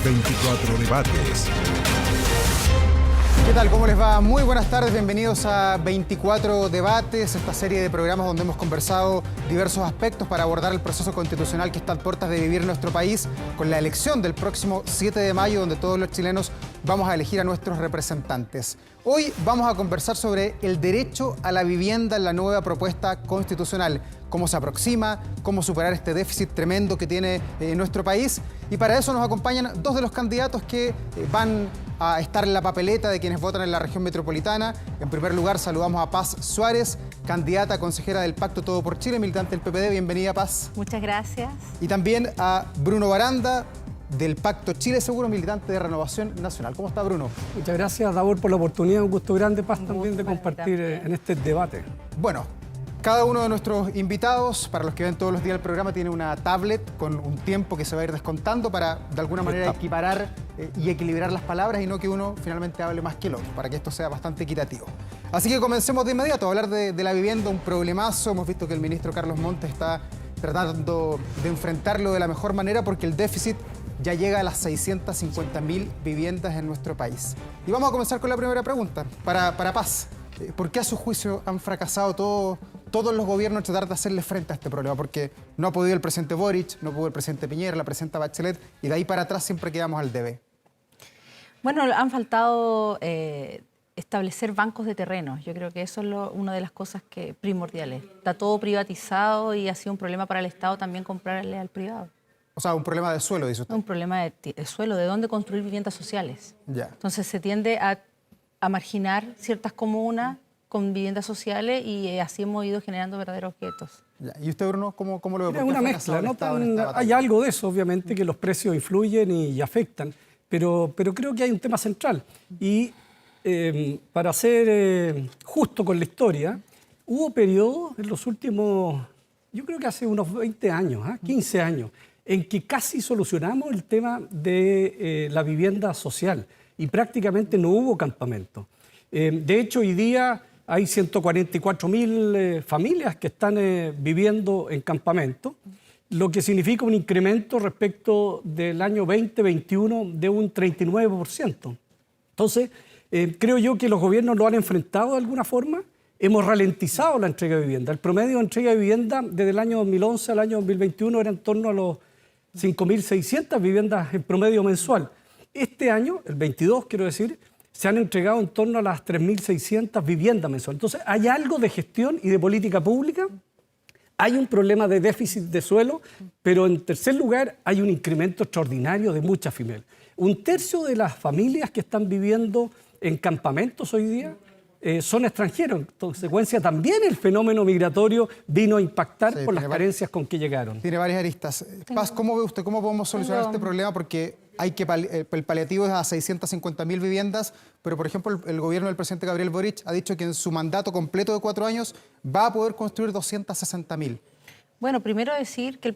24 Debates. ¿Qué tal? ¿Cómo les va? Muy buenas tardes, bienvenidos a 24 Debates, esta serie de programas donde hemos conversado diversos aspectos para abordar el proceso constitucional que está a puertas de vivir nuestro país con la elección del próximo 7 de mayo, donde todos los chilenos vamos a elegir a nuestros representantes. Hoy vamos a conversar sobre el derecho a la vivienda en la nueva propuesta constitucional, cómo se aproxima, cómo superar este déficit tremendo que tiene nuestro país. Y para eso nos acompañan dos de los candidatos que van a estar en la papeleta de quienes votan en la región metropolitana. En primer lugar, saludamos a Paz Suárez, candidata a consejera del Pacto Todo por Chile, militante del PPD. Bienvenida, Paz. Muchas gracias. Y también a Bruno Baranda, del Pacto Chile Seguro, militante de Renovación Nacional. ¿Cómo está, Bruno? Muchas gracias, Davor, por la oportunidad. Un gusto grande, Paz, también de compartir en este debate. Bueno, cada uno de nuestros invitados, para los que ven todos los días el programa, tiene una tablet con un tiempo que se va a ir descontando para, de alguna manera, equiparar y equilibrar las palabras y no que uno finalmente hable más que el otro, para que esto sea bastante equitativo. Así que comencemos de inmediato a hablar de la vivienda, un problemazo. Hemos visto que el ministro Carlos Montes está tratando de enfrentarlo de la mejor manera porque el déficit ya llega a las 650.000 viviendas en nuestro país. Y vamos a comenzar con la primera pregunta, para Paz. ¿Por qué a su juicio han fracasado todos los gobiernos en tratar de hacerle frente a este problema? Porque no ha podido el presidente Boric, no pudo el presidente Piñera, la presidenta Bachelet, y de ahí para atrás siempre quedamos al debe. Bueno, han faltado establecer bancos de terrenos. Yo creo que eso es una de las cosas primordiales. Está todo privatizado y ha sido un problema para el Estado también comprarle al privado. O sea, un problema de suelo, dice usted. Un problema de suelo, de dónde construir viviendas sociales. Ya. Entonces se tiende a marginar ciertas comunas con viviendas sociales y así hemos ido generando verdaderos guetos. Ya. ¿Y usted, Bruno, cómo lo ve? Es una mezcla, ¿no? Hay algo de eso, obviamente, que los precios influyen y afectan, pero creo que hay un tema central. Y para ser justo con la historia, hubo periodos en los últimos, yo creo que hace unos 20 años, 15 años, en que casi solucionamos el tema de la vivienda social y prácticamente no hubo campamento. De hecho, hoy día hay 144.000 familias que están viviendo en campamento, lo que significa un incremento respecto del año 2021 de un 39%. Entonces, creo yo que los gobiernos lo han enfrentado de alguna forma. Hemos ralentizado la entrega de vivienda. El promedio de entrega de vivienda desde el año 2011 al año 2021 era en torno a los 5.600 viviendas en promedio mensual. Este año, el 22, quiero decir, se han entregado en torno a las 3.600 viviendas mensuales. Entonces, hay algo de gestión y de política pública. Hay un problema de déficit de suelo, pero en tercer lugar hay un incremento extraordinario de muchas familias. Un tercio de las familias que están viviendo en campamentos hoy día son extranjeros. En consecuencia, también el fenómeno migratorio vino a impactar por las carencias con que llegaron. Tiene varias aristas. Paz, ¿cómo ve usted? ¿Cómo podemos solucionar este problema? Porque el paliativo es a 650.000 viviendas, pero, por ejemplo, el gobierno del presidente Gabriel Boric ha dicho que en su mandato completo de 4 años va a poder construir 260.000. Bueno, primero decir que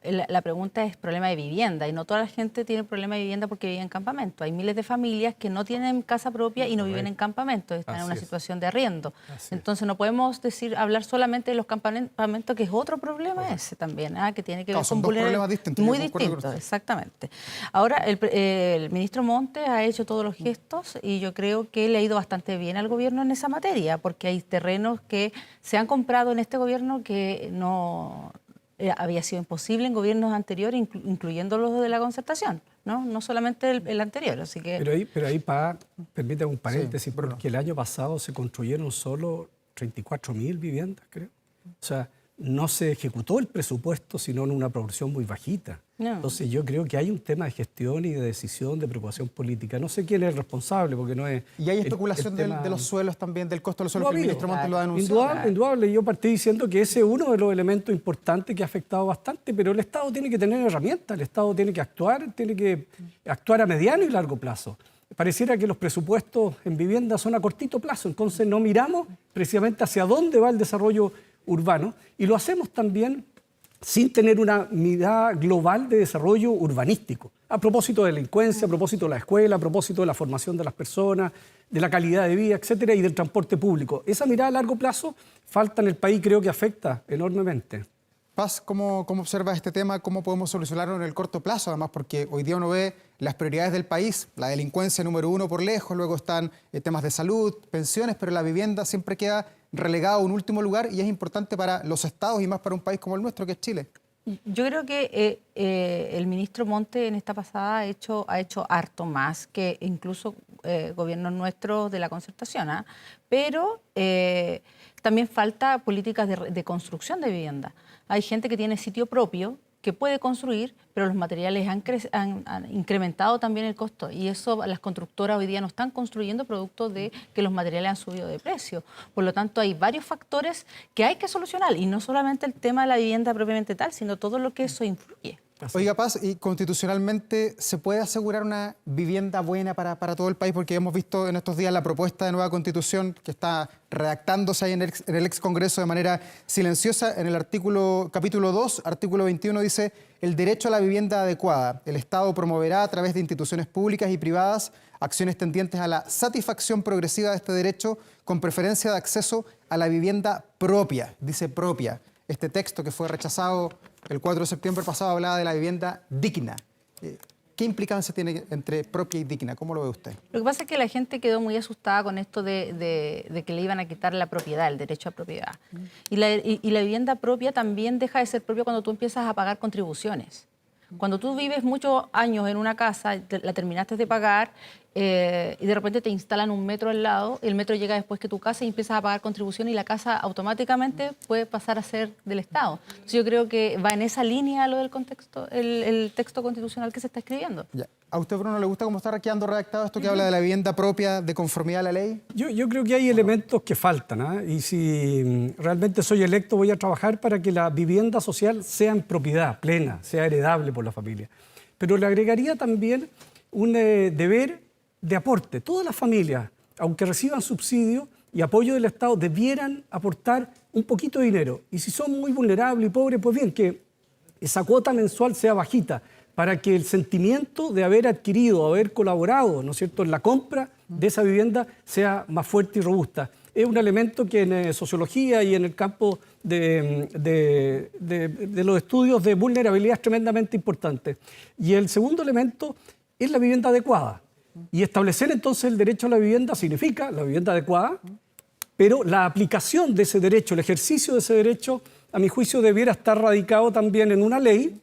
la pregunta es problema de vivienda y no toda la gente tiene problema de vivienda porque vive en campamento. Hay miles de familias que no tienen casa propia y no viven en campamento, están en una situación de arriendo. Entonces no podemos hablar solamente de los campamentos, que es otro problema ese también, que tiene que ver con problemas distintos. Muy distintos, exactamente. Ahora, el ministro Montes ha hecho todos los gestos y yo creo que le ha ido bastante bien al gobierno en esa materia, porque hay terrenos que se han comprado en este gobierno que no había sido imposible en gobiernos anteriores, incluyendo los de la concertación, no solamente el anterior. Así que... Pero ahí permítame un paréntesis, porque el año pasado se construyeron solo 34.000 viviendas, creo. O sea, no se ejecutó el presupuesto, sino en una proporción muy bajita. No. Entonces yo creo que hay un tema de gestión y de decisión, de preocupación política. No sé quién es el responsable, porque no es... Y hay especulación de los suelos también, del costo de los suelos, que el ministro Montes lo ha denunciado. Indudable. Yo partí diciendo que ese es uno de los elementos importantes que ha afectado bastante, pero el Estado tiene que tener herramientas, el Estado tiene que actuar a mediano y largo plazo. Pareciera que los presupuestos en vivienda son a cortito plazo, entonces no miramos precisamente hacia dónde va el desarrollo urbano y lo hacemos también sin tener una mirada global de desarrollo urbanístico. A propósito de delincuencia, a propósito de la escuela, a propósito de la formación de las personas, de la calidad de vida, etcétera, y del transporte público. Esa mirada a largo plazo falta en el país, creo que afecta enormemente. Paz, ¿cómo observas este tema? ¿Cómo podemos solucionarlo en el corto plazo? Además, porque hoy día uno ve las prioridades del país, la delincuencia número uno por lejos, luego están temas de salud, pensiones, pero la vivienda siempre queda relegada a un último lugar y es importante para los estados y más para un país como el nuestro, que es Chile. Yo creo que el ministro Monte en esta pasada ha hecho harto más que incluso gobiernos nuestros de la concertación, ¿eh? Pero también falta políticas de construcción de vivienda. Hay gente que tiene sitio propio, que puede construir, pero los materiales han incrementado también el costo y eso las constructoras hoy día no están construyendo producto de que los materiales han subido de precio. Por lo tanto, hay varios factores que hay que solucionar y no solamente el tema de la vivienda propiamente tal, sino todo lo que eso influye. Oiga, Paz, ¿y constitucionalmente se puede asegurar una vivienda buena para todo el país? Porque hemos visto en estos días la propuesta de nueva constitución que está redactándose ahí en el ex Congreso de manera silenciosa. En el capítulo 2, artículo 21, dice: el derecho a la vivienda adecuada. El Estado promoverá a través de instituciones públicas y privadas acciones tendientes a la satisfacción progresiva de este derecho con preferencia de acceso a la vivienda propia. Dice propia. Este texto que fue rechazado el 4 de septiembre pasado hablaba de la vivienda digna. ¿Qué implicancia tiene entre propia y digna? ¿Cómo lo ve usted? Lo que pasa es que la gente quedó muy asustada con esto de que le iban a quitar la propiedad, el derecho a propiedad. Y la vivienda propia también deja de ser propia cuando tú empiezas a pagar contribuciones. Cuando tú vives muchos años en una casa, la terminaste de pagar y de repente te instalan un metro al lado, el metro llega después que tu casa y empiezas a pagar contribución y la casa automáticamente puede pasar a ser del Estado. Entonces yo creo que va en esa línea lo del contexto, el texto constitucional que se está escribiendo. Ya. ¿A usted, Bruno, le gusta cómo está quedando redactado esto que habla de la vivienda propia de conformidad a la ley? Yo creo que hay elementos que faltan, ¿eh? Y si realmente soy electo voy a trabajar para que la vivienda social sea en propiedad plena, sea heredable por la familia. Pero le agregaría también un deber de aporte. Todas las familias, aunque reciban subsidio y apoyo del Estado, debieran aportar un poquito de dinero. Y si son muy vulnerables y pobres, pues bien, que esa cuota mensual sea bajita, para que el sentimiento de haber adquirido, haber colaborado, ¿no es cierto?, en la compra de esa vivienda sea más fuerte y robusta. Es un elemento que en sociología y en el campo de los estudios de vulnerabilidad es tremendamente importante. Y el segundo elemento es la vivienda adecuada. Y establecer entonces el derecho a la vivienda significa la vivienda adecuada, pero la aplicación de ese derecho, el ejercicio de ese derecho, a mi juicio, debiera estar radicado también en una ley,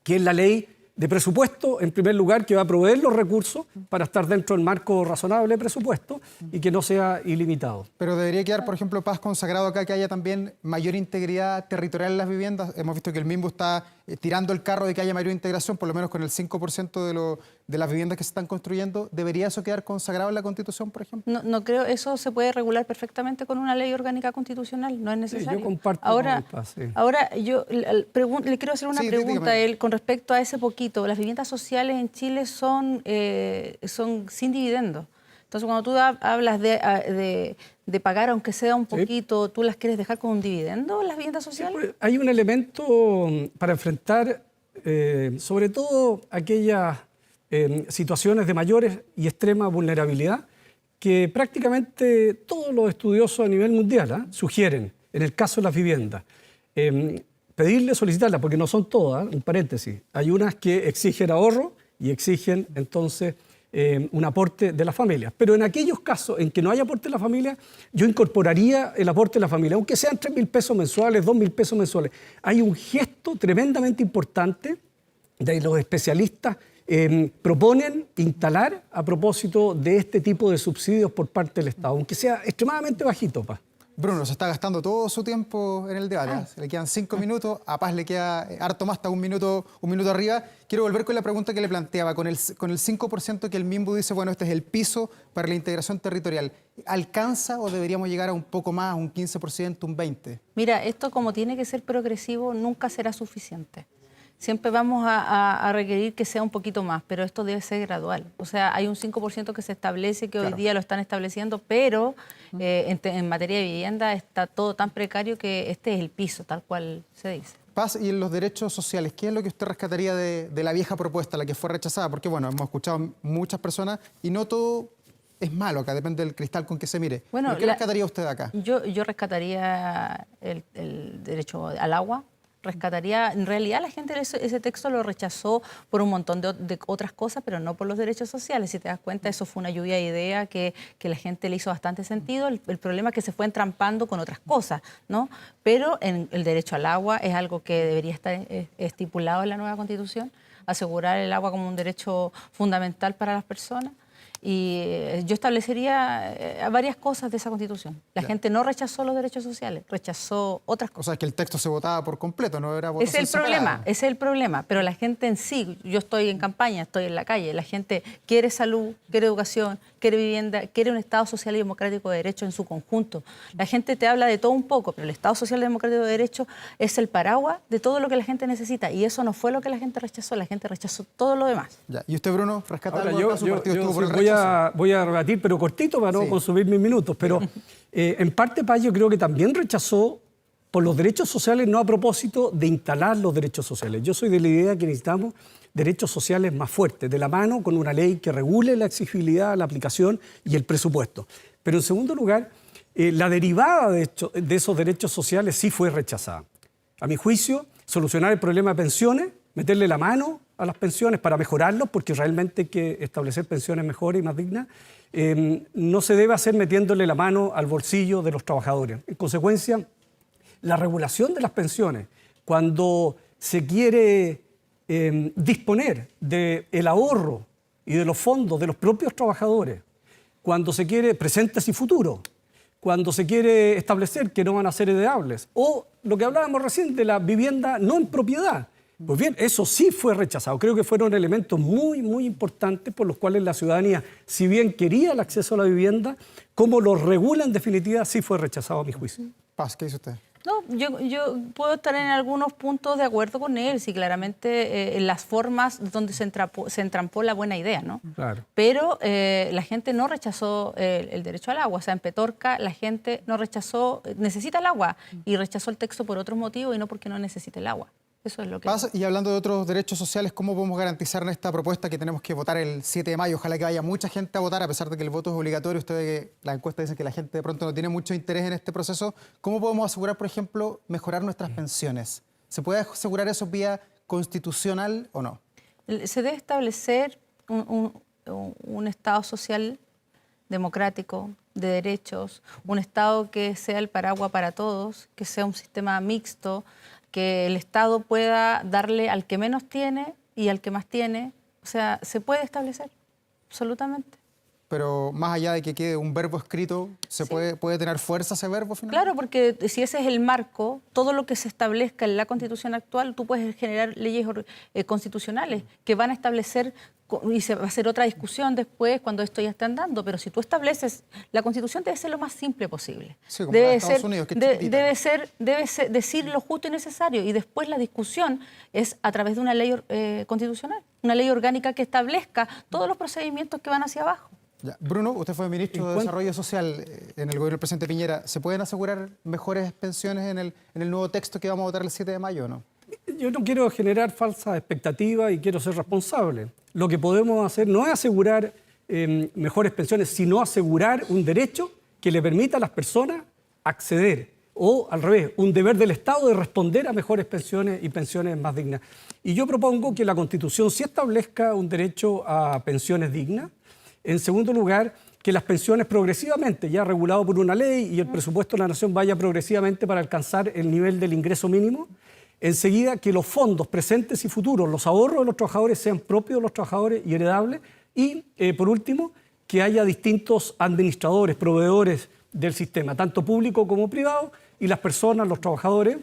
que es la ley de presupuesto, en primer lugar, que va a proveer los recursos para estar dentro del marco razonable de presupuesto y que no sea ilimitado. Pero debería quedar, por ejemplo, Paz, consagrado acá que haya también mayor integridad territorial en las viviendas. Hemos visto que el MIMBU está tirando el carro de que haya mayor integración, por lo menos con el 5% de las viviendas que se están construyendo. ¿Debería eso quedar consagrado en la Constitución, por ejemplo? No creo, eso se puede regular perfectamente con una ley orgánica constitucional, no es necesario. Sí, yo comparto ahora, con Paz, sí. Ahora yo le quiero hacer una pregunta a él con respecto a ese poquito. Las viviendas sociales en Chile son sin dividendos. Entonces, cuando tú hablas de pagar, aunque sea un poquito, ¿tú las quieres dejar con un dividendo, las viviendas sociales? Sí, pues, hay un elemento para enfrentar, sobre todo aquellas situaciones de mayores y extrema vulnerabilidad, que prácticamente todos los estudiosos a nivel mundial sugieren, en el caso de las viviendas. Pedirle, solicitarlas, porque no son todas, un paréntesis. Hay unas que exigen ahorro y exigen entonces un aporte de la familia. Pero en aquellos casos en que no hay aporte de la familia, yo incorporaría el aporte de la familia, aunque sean 3.000 pesos mensuales, 2.000 pesos mensuales. Hay un gesto tremendamente importante de los especialistas proponen instalar a propósito de este tipo de subsidios por parte del Estado, aunque sea extremadamente bajito, Paz. Bruno, se está gastando todo su tiempo en el debate. Le quedan 5 minutos, a Paz le queda harto más, está un minuto arriba. Quiero volver con la pregunta que le planteaba. Con el 5% que el MIMBU dice, bueno, este es el piso para la integración territorial, ¿alcanza o deberíamos llegar a un poco más, un 15%, un 20%? Mira, esto como tiene que ser progresivo, nunca será suficiente. Siempre vamos a requerir que sea un poquito más, pero esto debe ser gradual. O sea, hay un 5% que se establece, que hoy día lo están estableciendo, pero en materia de vivienda está todo tan precario que este es el piso, tal cual se dice. Paz, y en los derechos sociales, ¿qué es lo que usted rescataría de la vieja propuesta, la que fue rechazada? Porque, bueno, hemos escuchado muchas personas y no todo es malo acá, depende del cristal con que se mire. Bueno, ¿qué rescataría usted de acá? Yo rescataría el derecho al agua, rescataría. En realidad la gente ese texto lo rechazó por un montón de otras cosas, pero no por los derechos sociales. Si te das cuenta, eso fue una lluvia de ideas que la gente le hizo bastante sentido. El problema es que se fue entrampando con otras cosas, ¿no? Pero el derecho al agua es algo que debería estar estipulado en la nueva Constitución, asegurar el agua como un derecho fundamental para las personas. Y yo establecería varias cosas de esa Constitución. La gente no rechazó los derechos sociales, rechazó otras cosas. O sea, que el texto se votaba por completo, no era votación Ese es el problema. Pero la gente en sí, yo estoy en campaña, estoy en la calle, la gente quiere salud, quiere educación, quiere vivienda, quiere un Estado social y democrático de derecho en su conjunto. La gente te habla de todo un poco, pero el Estado social y democrático de derecho es el paraguas de todo lo que la gente necesita. Y eso no fue lo que la gente rechazó todo lo demás. Ya. ¿Y usted, Bruno, rescata Ahora, algo? Su partido estuvo por el voy a rebatir, pero cortito para no consumir mis minutos. Pero en parte, Paz, yo creo que también rechazó por los derechos sociales, no a propósito de instalar los derechos sociales. Yo soy de la idea que necesitamos derechos sociales más fuertes, de la mano con una ley que regule la exigibilidad, la aplicación y el presupuesto. Pero en segundo lugar, la derivada de esos derechos sociales sí fue rechazada. A mi juicio, solucionar el problema de pensiones, meterle la mano a las pensiones para mejorarlos, porque realmente hay que establecer pensiones mejores y más dignas, no se debe hacer metiéndole la mano al bolsillo de los trabajadores. En consecuencia, la regulación de las pensiones, cuando se quiere disponer del ahorro y de los fondos de los propios trabajadores, cuando se quiere presentes y futuros, cuando se quiere establecer que no van a ser heredables, o lo que hablábamos recién de la vivienda no en propiedad. Pues bien, eso sí fue rechazado. Creo que fueron elementos muy, muy importantes por los cuales la ciudadanía, si bien quería el acceso a la vivienda, como lo regula en definitiva, sí fue rechazado a mi juicio. Paz, ¿qué dice usted? No, yo puedo estar en algunos puntos de acuerdo con él, sí, claramente en las formas donde se entrampó la buena idea, ¿no? Claro. Pero la gente no rechazó el derecho al agua. O sea, en Petorca la gente no rechazó, necesita el agua, y rechazó el texto por otros motivos y no porque no necesite el agua. Eso es lo que... Paz, y hablando de otros derechos sociales, ¿cómo podemos garantizar en esta propuesta que tenemos que votar el 7 de mayo? Ojalá que vaya mucha gente a votar, a pesar de que el voto es obligatorio. Usted ve que la encuesta dice que la gente de pronto no tiene mucho interés en este proceso. ¿Cómo podemos asegurar, por ejemplo, mejorar nuestras pensiones? ¿Se puede asegurar eso vía constitucional o no? Se debe establecer un Estado social democrático, de derechos, un Estado que sea el paraguas para todos, que sea un sistema mixto, que el Estado pueda darle al que menos tiene y al que más tiene. O sea, se puede establecer, absolutamente. Pero más allá de que quede un verbo escrito, ¿puede tener fuerza ese verbo finalmente? Claro, porque si ese es el marco, todo lo que se establezca en la Constitución actual, tú puedes generar leyes constitucionales que van a establecer, y se va a hacer otra discusión después cuando esto ya esté andando, pero si tú estableces, la Constitución debe ser lo más simple posible. Sí, como la de Estados Unidos, que es chiquitita. Debe ser decir lo justo y necesario, y después la discusión es a través de una ley constitucional, una ley orgánica que establezca todos los procedimientos que van hacia abajo. Ya. Bruno, usted fue ministro de Desarrollo Social en el gobierno del presidente Piñera. ¿Se pueden asegurar mejores pensiones en el nuevo texto que vamos a votar el 7 de mayo o no? Yo no quiero generar falsas expectativas y quiero ser responsable. Lo que podemos hacer no es asegurar mejores pensiones, sino asegurar un derecho que le permita a las personas acceder, o al revés, un deber del Estado de responder a mejores pensiones y pensiones más dignas. Y yo propongo que la Constitución sí establezca un derecho a pensiones dignas. En segundo lugar, que las pensiones progresivamente, ya regulado por una ley, y el presupuesto de la Nación vaya progresivamente para alcanzar el nivel del ingreso mínimo. Enseguida, que los fondos presentes y futuros, los ahorros de los trabajadores, sean propios de los trabajadores y heredables. Y, por último, que haya distintos administradores, proveedores del sistema, tanto público como privado, y las personas, los trabajadores,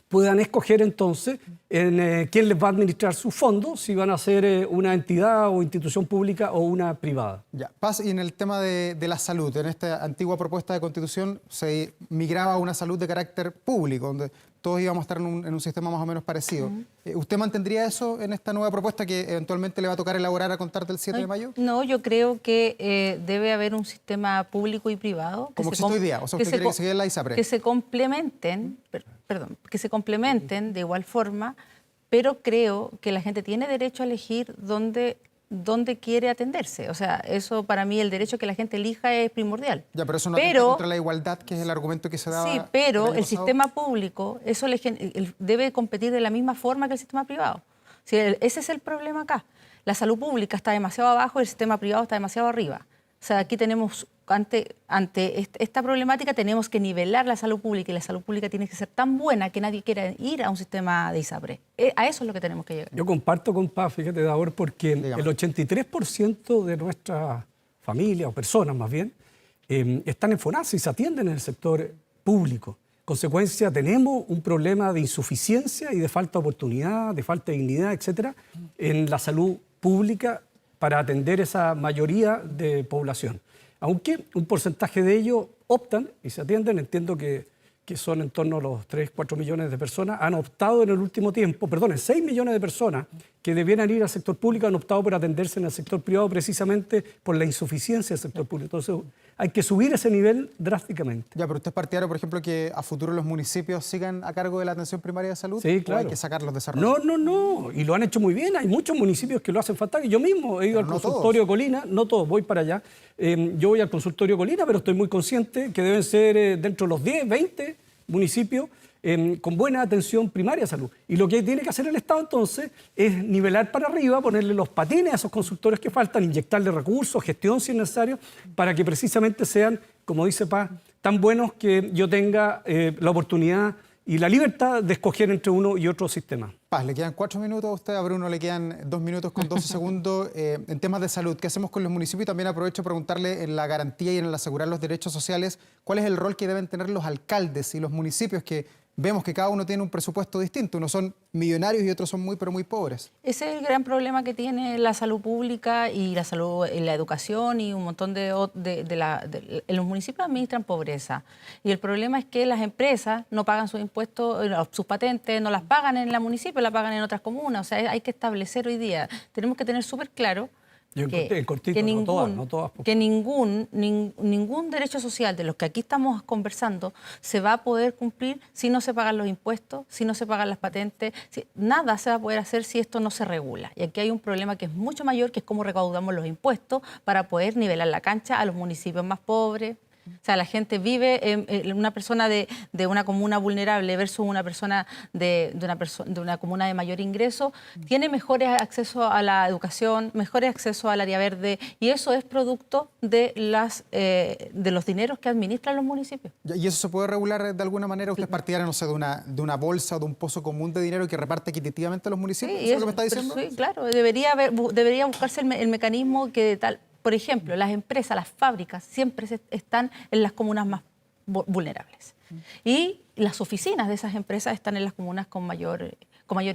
puedan escoger entonces en quién les va a administrar sus fondos, si van a ser una entidad o institución pública o una privada. Ya. Paz, y en el tema de la salud, en esta antigua propuesta de Constitución se migraba a una salud de carácter público, donde todos íbamos a estar en un sistema más o menos parecido. ¿Usted mantendría eso en esta nueva propuesta que eventualmente le va a tocar elaborar a contar del 7 de mayo? No, yo creo que debe haber un sistema público y privado. Como existe hoy día, o sea, usted quiere que se quede en la ISAPRE. Que se complementen, que se complementen de igual forma, pero creo que la gente tiene derecho a elegir dónde dónde quiere atenderse. O sea, eso para mí, el derecho que la gente elija es primordial. Ya, pero eso no atenta contra la igualdad, que es el argumento que se daba. Sí, pero el año el pasado. sistema público debe competir de la misma forma que el sistema privado. Sí, ese es el problema acá. La salud pública está demasiado abajo y el sistema privado está demasiado arriba. O sea, aquí tenemos, ante esta problemática, tenemos que nivelar la salud pública, y la salud pública tiene que ser tan buena que nadie quiera ir a un sistema de ISAPRE. A eso es lo que tenemos que llegar. Yo comparto con Paz, fíjate, Davor, porque Dígame. el 83% de nuestras familias, o personas más bien, están en FONASA y se atienden en el sector público. Consecuencia, tenemos un problema de insuficiencia y de falta de oportunidad, de falta de dignidad, etcétera, en la salud pública para atender esa mayoría de población. Aunque un porcentaje de ellos optan y se atienden, entiendo que son en torno a los 3, 4 millones de personas, han optado en el último tiempo, 6 millones de personas que debieran ir al sector público han optado por atenderse en el sector privado precisamente por la insuficiencia del sector público. Entonces hay que subir ese nivel drásticamente. Ya, pero usted es partidario, por ejemplo, que a futuro los municipios sigan a cargo de la atención primaria de salud. Sí, claro. ¿O hay que sacarlos de esa ruta? No. Y lo han hecho muy bien. Hay muchos municipios que lo hacen fantástico. Yo mismo he ido Pero al no consultorio Colina, no todos, voy para allá. Yo voy al consultorio Colina, pero estoy muy consciente que deben ser dentro de los 10, 20 municipios con buena atención primaria de salud. Y lo que tiene que hacer el Estado entonces es nivelar para arriba, ponerle los patines a esos consultorios que faltan, inyectarle recursos, gestión si es necesario, para que precisamente sean, como dice Paz, tan buenos que yo tenga la oportunidad y la libertad de escoger entre uno y otro sistema. Paz, le quedan 4 minutos a usted, a Bruno le quedan 2 minutos con 12 segundos. En temas de salud, ¿qué hacemos con los municipios? Y también aprovecho para preguntarle en la garantía y en el asegurar los derechos sociales, ¿cuál es el rol que deben tener los alcaldes y los municipios que vemos que cada uno tiene un presupuesto distinto? Unos son millonarios y otros son muy, pero muy pobres. Ese es el gran problema que tiene la salud pública y la salud, la educación y un montón los municipios administran pobreza. Y el problema es que las empresas no pagan sus impuestos, sus patentes, no las pagan en la municipio, las pagan en otras comunas. O sea, hay que establecer hoy día, tenemos que tener súper claro que ningún derecho social de los que aquí estamos conversando se va a poder cumplir si no se pagan los impuestos, si no se pagan las patentes, nada se va a poder hacer si esto no se regula. Y aquí hay un problema que es mucho mayor, que es cómo recaudamos los impuestos para poder nivelar la cancha a los municipios más pobres. O sea, la gente vive, una persona de una comuna vulnerable versus una persona de una comuna de mayor ingreso, tiene mejores accesos a la educación, mejores accesos al área verde, y eso es producto de los dineros que administran los municipios. ¿Y eso se puede regular de alguna manera? ¿Usted es partidario, no sé, de una bolsa o de un pozo común de dinero que reparte equitativamente a los municipios? Sí, ¿Eso es lo que me está diciendo? Sí, claro, debería buscarse el mecanismo que de tal. Por ejemplo, las empresas, las fábricas, siempre están en las comunas más vulnerables. Y las oficinas de esas empresas están en las comunas con mayor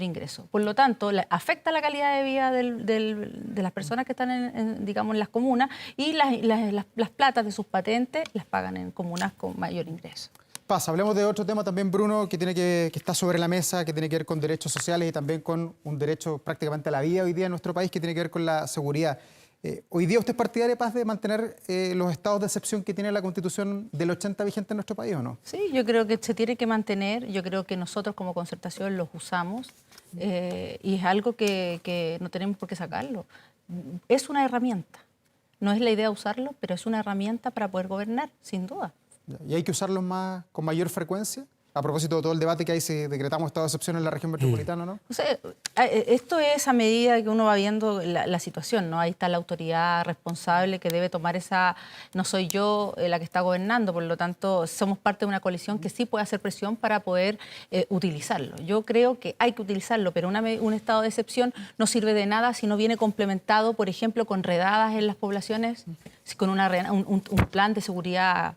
ingreso. Por lo tanto, afecta la calidad de vida de las personas que están digamos, en las comunas, y las platas de sus patentes las pagan en comunas con mayor ingreso. Paz, hablemos de otro tema también, Bruno, que está sobre la mesa, que tiene que ver con derechos sociales y también con un derecho prácticamente a la vida hoy día en nuestro país, que tiene que ver con la seguridad. ¿Hoy día usted es partidario, Paz, de mantener los estados de excepción que tiene la Constitución del 80 vigente en nuestro país o no? Sí, yo creo que se tiene que mantener. Yo creo que nosotros como Concertación los usamos y es algo que no tenemos por qué sacarlo. Es una herramienta. No es la idea usarlo, pero es una herramienta para poder gobernar, sin duda. ¿Y hay que usarlos con mayor frecuencia? A propósito de todo el debate que hay si decretamos estado de excepción en la región metropolitana, ¿no? O sea, esto es a medida que uno va viendo la situación, ¿no? Ahí está la autoridad responsable que debe tomar esa... No soy yo la que está gobernando, por lo tanto, somos parte de una coalición que sí puede hacer presión para poder utilizarlo. Yo creo que hay que utilizarlo, pero un estado de excepción no sirve de nada si no viene complementado, por ejemplo, con redadas en las poblaciones, con un plan de seguridad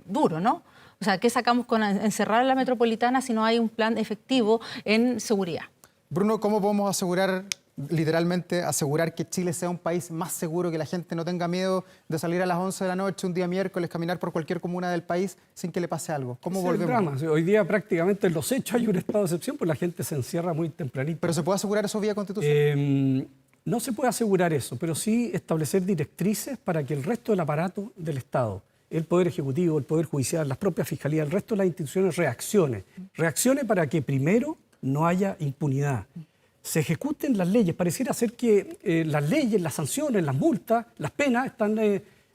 duro, ¿no? O sea, ¿qué sacamos con encerrar la metropolitana si no hay un plan efectivo en seguridad? Bruno, ¿cómo podemos literalmente asegurar que Chile sea un país más seguro, que la gente no tenga miedo de salir a las 11 de la noche, un día miércoles, caminar por cualquier comuna del país sin que le pase algo? ¿Cómo volvemos? Hoy día prácticamente en los hechos hay un estado de excepción, pues la gente se encierra muy tempranito. ¿Pero se puede asegurar eso vía Constitución? No se puede asegurar eso, pero sí establecer directrices para que el resto del aparato del Estado, el Poder Ejecutivo, el Poder Judicial, las propias Fiscalías, el resto de las instituciones reaccione para que primero no haya impunidad. se ejecuten las leyes. Pareciera ser que las leyes, las sanciones, las multas, las penas están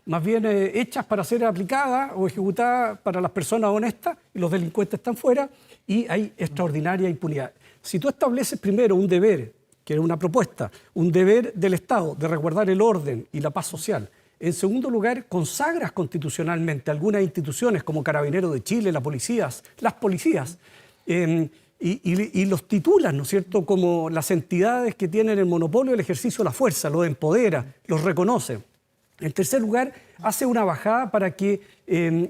más bien hechas para ser aplicadas o ejecutadas para las personas honestas y los delincuentes están fuera y hay extraordinaria impunidad. Si tú estableces primero un deber, que es una propuesta, un deber del Estado de resguardar el orden y la paz social. En segundo lugar, consagras constitucionalmente algunas instituciones como Carabineros de Chile, las policías, y los titulas, ¿no es cierto?, como las entidades que tienen el monopolio del ejercicio de la fuerza, los empodera, los reconoce. En tercer lugar, hace una bajada para que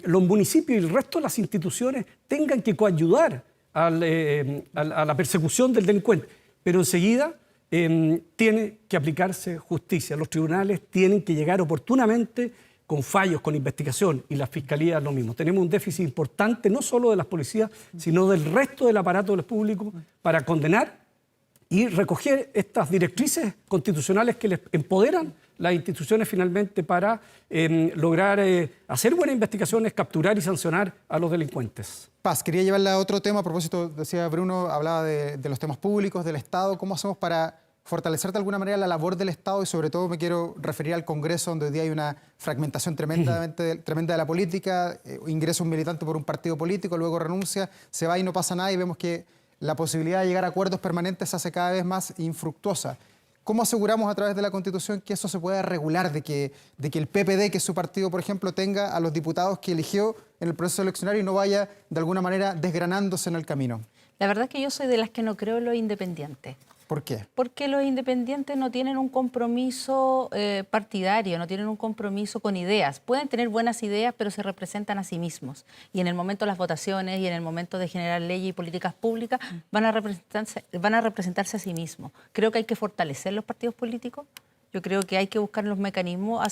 los municipios y el resto de las instituciones tengan que coayudar a la persecución del delincuente. Pero enseguida tiene que aplicarse justicia. Los tribunales tienen que llegar oportunamente con fallos, con investigación, y la Fiscalía es lo mismo. Tenemos un déficit importante, no solo de las policías, sino del resto del aparato público para condenar y recoger estas directrices constitucionales que les empoderan las instituciones finalmente para lograr hacer buenas investigaciones, capturar y sancionar a los delincuentes. Paz, quería llevarla a otro tema. A propósito, decía Bruno, hablaba de los temas públicos, del Estado. ¿Cómo hacemos para fortalecer de alguna manera la labor del Estado? Y sobre todo me quiero referir al Congreso, donde hoy día hay una fragmentación tremenda de la política. Ingresa un militante por un partido político, luego renuncia, se va y no pasa nada, y vemos que la posibilidad de llegar a acuerdos permanentes se hace cada vez más infructuosa. ¿Cómo aseguramos a través de la Constitución que eso se pueda regular, de que el PPD, que es su partido, por ejemplo, tenga a los diputados que eligió en el proceso eleccionario y no vaya de alguna manera desgranándose en el camino? La verdad es que yo soy de las que no creo en los independientes. ¿Por qué? Porque los independientes no tienen un compromiso partidario, no tienen un compromiso con ideas. Pueden tener buenas ideas, pero se representan a sí mismos. Y en el momento de las votaciones y en el momento de generar leyes y políticas públicas van a representarse a sí mismos. Creo que hay que fortalecer los partidos políticos. Yo creo que hay que buscar los mecanismos.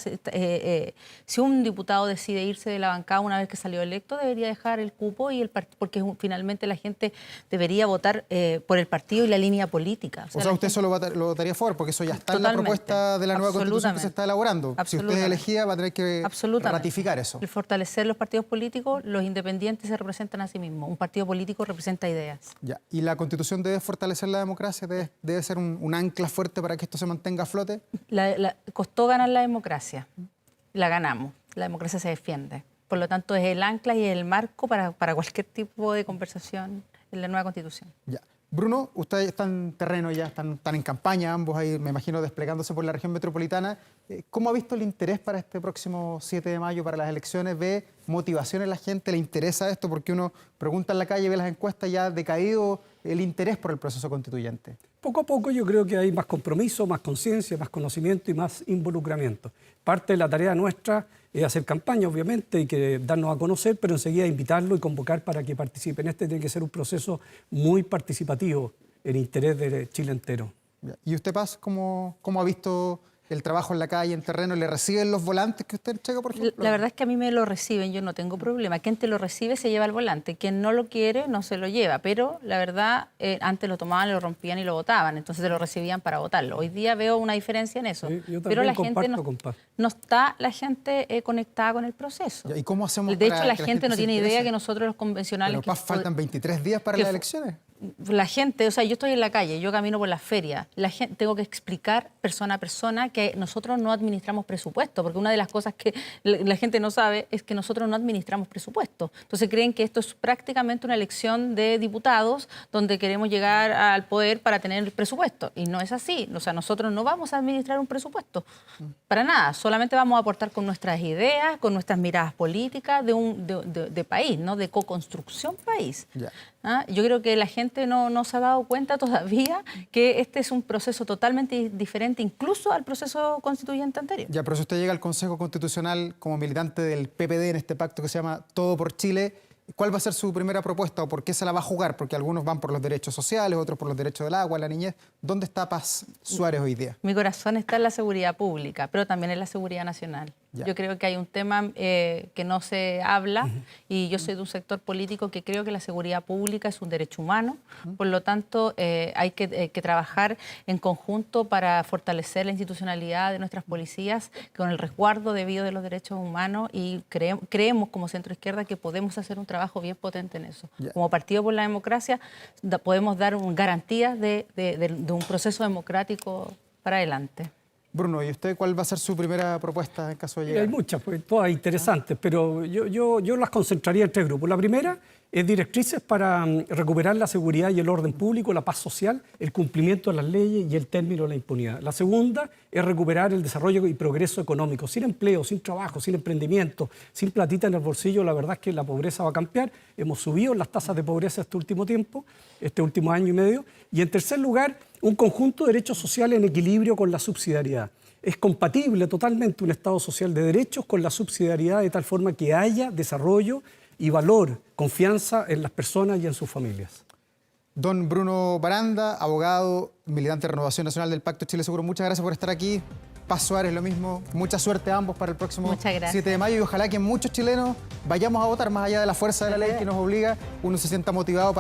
Si un diputado decide irse de la bancada una vez que salió electo, debería dejar el cupo porque finalmente la gente debería votar por el partido y la línea política. O sea, usted solo lo votaría a favor, porque eso ya está en la propuesta de la nueva Constitución que se está elaborando. Si usted es elegida, va a tener que ratificar eso. El fortalecer los partidos políticos, los independientes se representan a sí mismos. Un partido político representa ideas. Ya. ¿Y la Constitución debe fortalecer la democracia? ¿Debe ser un ancla fuerte para que esto se mantenga a flote? Costó ganar la democracia, la ganamos, la democracia se defiende. Por lo tanto, es el ancla y el marco para cualquier tipo de conversación en la nueva Constitución. Ya. Bruno, ustedes están en terreno ya, están en campaña, ambos ahí, me imagino, desplegándose por la región metropolitana. ¿Cómo ha visto el interés para este próximo 7 de mayo, para las elecciones? ¿Ve motivación en la gente? ¿Le interesa esto? Porque uno pregunta en la calle, ve las encuestas, ya ha decaído el interés por el proceso constituyente. Poco a poco yo creo que hay más compromiso, más conciencia, más conocimiento y más involucramiento. Parte de la tarea nuestra es hacer campaña, obviamente, y que darnos a conocer, pero enseguida invitarlo y convocar para que participen. Este tiene que ser un proceso muy participativo en interés de Chile entero. ¿Y usted, Paz, cómo ha visto el trabajo en la calle, en terreno? ¿Le reciben los volantes que usted entrega, por ejemplo? La verdad es que a mí me lo reciben, yo no tengo problema. Quien te lo recibe se lleva el volante, quien no lo quiere no se lo lleva. Pero la verdad, antes lo tomaban, lo rompían y lo botaban, entonces se lo recibían para votarlo. Hoy día veo una diferencia en eso. Sí, yo pero la gente no está conectada con el proceso. ¿Y cómo hacemos? De hecho, la gente no tiene idea que nosotros los convencionales... Pero, Paz, faltan 23 días para las elecciones. La gente, o sea, yo estoy en la calle, yo camino por las ferias, tengo que explicar persona a persona que nosotros no administramos presupuesto, porque una de las cosas que la gente no sabe es que nosotros no administramos presupuesto. Entonces creen que esto es prácticamente una elección de diputados donde queremos llegar al poder para tener el presupuesto. Y no es así. O sea, nosotros no vamos a administrar un presupuesto, para nada. Solamente vamos a aportar con nuestras ideas, con nuestras miradas políticas de país, ¿no? De co-construcción país. Yeah. Yo creo que la gente no se ha dado cuenta todavía que este es un proceso totalmente diferente incluso al proceso constituyente anterior. Ya, pero si usted llega al Consejo Constitucional como militante del PPD en este pacto que se llama Todo por Chile, ¿cuál va a ser su primera propuesta o por qué se la va a jugar? Porque algunos van por los derechos sociales, otros por los derechos del agua, la niñez. ¿Dónde está Paz Suárez hoy día? Mi corazón está en la seguridad pública, pero también en la seguridad nacional. Ya. Yo creo que hay un tema que no se habla y yo soy de un sector político que creo que la seguridad pública es un derecho humano. Por lo tanto, hay que trabajar en conjunto para fortalecer la institucionalidad de nuestras policías con el resguardo debido de los derechos humanos y creemos como centro izquierda que podemos hacer un trabajo bien potente en eso. Ya. Como Partido por la Democracia podemos dar garantías de un proceso democrático para adelante. Bruno, ¿y usted cuál va a ser su primera propuesta en caso de llegar? Hay muchas, pues, todas interesantes, pero yo las concentraría en 3 grupos. La primera es directrices para recuperar la seguridad y el orden público, la paz social, el cumplimiento de las leyes y el término de la impunidad. La segunda es recuperar el desarrollo y progreso económico. Sin empleo, sin trabajo, sin emprendimiento, sin platita en el bolsillo, la verdad es que la pobreza va a cambiar. Hemos subido las tasas de pobreza este último tiempo, este último año y medio. Y en tercer lugar, un conjunto de derechos sociales en equilibrio con la subsidiariedad. Es compatible totalmente un Estado social de derechos con la subsidiariedad de tal forma que haya desarrollo y valor, confianza en las personas y en sus familias. Don Bruno Baranda, abogado, militante de Renovación Nacional del Pacto Chile Seguro, muchas gracias por estar aquí. Paz Suárez, lo mismo. Mucha suerte a ambos para el próximo 7 de mayo y ojalá que muchos chilenos vayamos a votar más allá de la fuerza de la ley que nos obliga, uno se sienta motivado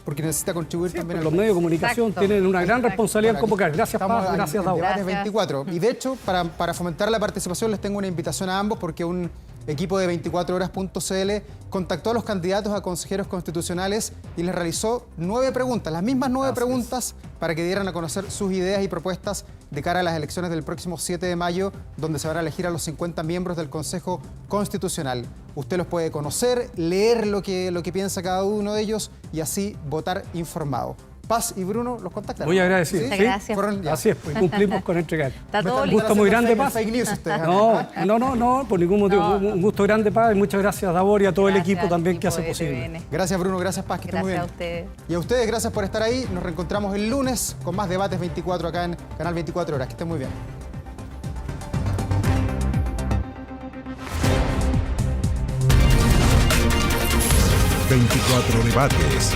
porque necesita contribuir también. Los medios de comunicación tienen una gran responsabilidad en convocar. Gracias, Paz. Gracias, Dago. Debates 24. Y de hecho, para fomentar la participación, les tengo una invitación a ambos porque un equipo de 24horas.cl contactó a los candidatos a consejeros constitucionales y les realizó 9 preguntas, las mismas 9 preguntas para que dieran a conocer sus ideas y propuestas de cara a las elecciones del próximo 7 de mayo, donde se van a elegir a los 50 miembros del Consejo Constitucional. Usted los puede conocer, leer lo que piensa cada uno de ellos y así votar informado. Paz y Bruno los contactaron. Muy agradecido. Muchas gracias. Así es, pues cumplimos con entregar. Está todo Un listo. gusto muy grande, Paz. Fake news ustedes. No, por ningún motivo. No. Un gusto grande, Paz, y muchas gracias a Davor y a todo el Gracias equipo al también que equipo hace de posible. TVN. Gracias Bruno, gracias Paz, que estén muy bien. Gracias a ustedes. Y a ustedes, gracias por estar ahí. Nos reencontramos el lunes con más Debates 24 acá en Canal 24 Horas. Que estén muy bien. ...24 debates...